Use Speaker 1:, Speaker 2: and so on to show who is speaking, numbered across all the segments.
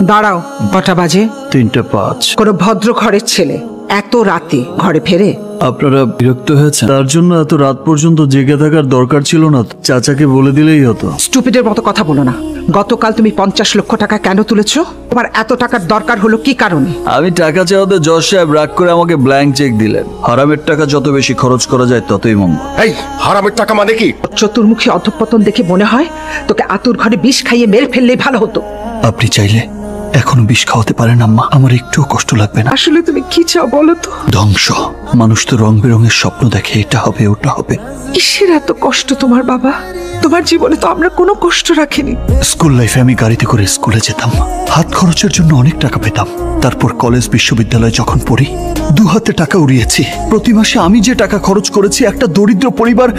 Speaker 1: দাঁড়াও, কটা বাজে?
Speaker 2: 3:05।
Speaker 1: কোনো ভদ্র ঘরের ছেলে এত রাতে ঘরে ফেরে?
Speaker 2: আপনারা বিরক্ত হয়েছেন, তার জন্য এত রাত পর্যন্ত জেগে থাকার দরকার ছিল না। চাচাকে বলে দিলেই হতো।
Speaker 1: স্টুপিডের মতো কথা বলো না। গতকাল তুমি 50 লক্ষ টাকা কেন তুলেছো? তোমার এত টাকার দরকার হলো কি কারণে?
Speaker 2: আমি টাকা চাওয়াতে জজ সাহেব রাগ করে আমাকে ব্ল্যাঙ্ক চেক দিলেন। হারামের টাকা যত বেশি খরচ করা যায় ততই মঙ্গল।
Speaker 3: এই হারামের টাকা মানে কি?
Speaker 1: চতুর্মুখী অধঃপতন দেখে মনে হয় তোকে আতুর ঘরে বিষ খাইয়ে মেরে ফেললেই ভালো হতো।
Speaker 2: আপনি চাইলে এখনো বিষ খাওয়াতে পারেন আম্মা, আমার একটুও কষ্ট লাগবে না।
Speaker 1: আসলে তুমি কি চাও বলো তো?
Speaker 2: ধ্বংস। মানুষ তো রং বেরঙের স্বপ্ন দেখে, এটা হবে ওটা হবে।
Speaker 1: কিসের এত কষ্ট তোমার বাবা? তোমার জীবনে তো আমরা কোনো কষ্ট রাখিনি।
Speaker 2: স্কুল লাইফে আমি গাড়িতে করে স্কুলে যেতাম, হাত খরচের জন্য অনেক টাকা পেতাম। তারপর কলেজ বিশ্ববিদ্যালয়ে যখন পড়ি, 2 হাতে টাকা উড়িয়েছি। প্রতি মাসে আমি যে টাকা খরচ করেছি, একটা দরিদ্র পরিবার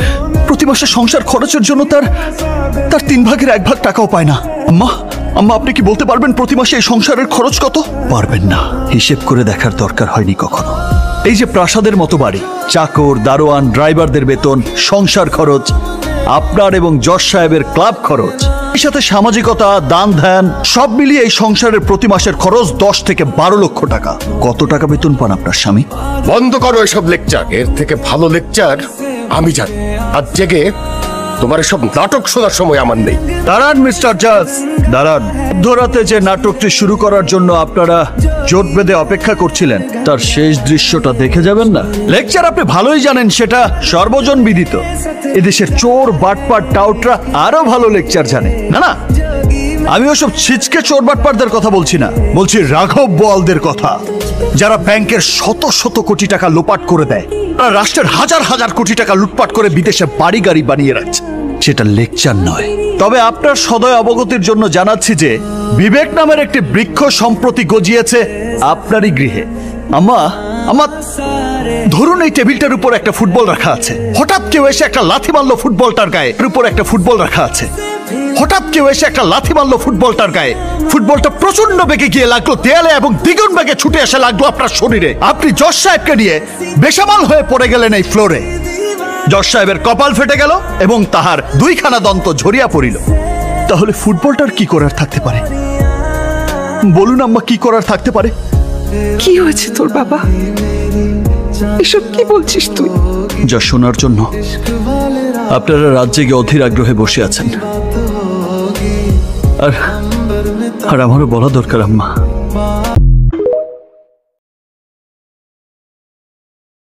Speaker 2: প্রতি মাসে সংসার খরচের জন্য তার 3 ভাগের 1 ভাগ টাকাও পায় না। আম্মা, আপনি কি বলতে পারবেন প্রতি মাসে এই সংসারের খরচ কত? পারবেন না, হিসেব করে দেখার দরকার হয়নি কখনো। এই যে প্রাসাদের মতো বাড়ি, চাকর, দারোয়ান, ড্রাইভারদের বেতন, সংসার খরচ, আপনার এবং জজ সাহেবের ক্লাব খরচ, এর সাথে সামাজিকতা, দান ধ্যান, সব মিলিয়ে এই সংসারের প্রতি মাসের খরচ 10 থেকে 12 লক্ষ টাকা। কত টাকা বেতন পান আপনার স্বামী?
Speaker 3: বন্ধ করো এসব লেকচার। এর থেকে ভালো লেকচার আমি জানি। আর জেগে তোমার এসব নাটক শোনার সময় আমার নেই।
Speaker 2: দাঁড়ান মিস্টার জাজ, দাঁড়ান। মধ্যরাতে যে নাটকটি শুরু করার জন্য আপনারা জোট বেঁধে অপেক্ষা করছিলেন, তার শেষ দৃশ্যটা দেখে যাবেন না? লেকচার আপনি ভালোই জানেন, সেটা সর্বজন বিদিত। এদেশের চোর, বাটপার, টাউটরা আরো ভালো লেকচার জানে। না না, আমি ওসব ছিচকে চোর বাটপারদের কথা বলছি না, বলছি রাঘব বোয়ালদের কথা, যারা ব্যাংকের শত শত কোটি টাকা লোপাট করে দেয়, রাষ্ট্রের হাজার হাজার কোটি টাকা লুটপাট করে বিদেশে বাড়ি গাড়ি বানিয়ে রাখছে। সেটা লেকচার নয়। তবে আপনার সদয় অবগতির জন্য জানাচ্ছি যে বিবেক নামের একটি বৃক্ষ সম্প্রতি গজিয়েছে আপনারই গৃহে। আমার ধরুন এই টেবিলটার উপর একটা ফুটবল রাখা আছে। হঠাৎ কেউ এসে একটা লাথি মারলো ফুটবলটার গায়ে। এর উপর একটা ফুটবল রাখা আছে। হঠাৎ কেউ এসে একটা লাথি মারলো ফুটবলটার গায়ে। ফুটবলটা প্রচন্ড বেগে গিয়ে লাগলো দেয়ালে এবং দ্বিগুণ বেগে ছুটে এসে লাগলো আপনার শরীরে। আপনি জজ সাহেবকে নিয়ে বেসামাল হয়ে পড়ে গেলেন এই ফ্লোরে। জজ সাহেবের কপাল ফেটে গেল এবং তাহার 2খানা দন্ত ঝরিয়া পড়িল। তাহলে ফুটবলটার কি করার থাকতে পারে? বলুন আম্মা, কি করার থাকতে পারে?
Speaker 1: কি হয়েছে তোর বাবা? এসব কি বলছিস তুই?
Speaker 2: যা শোনার জন্য আপনারা রাত জেগে অধীর আগ্রহে বসে আছেন, আর আমারও বলা দরকার আম্মা।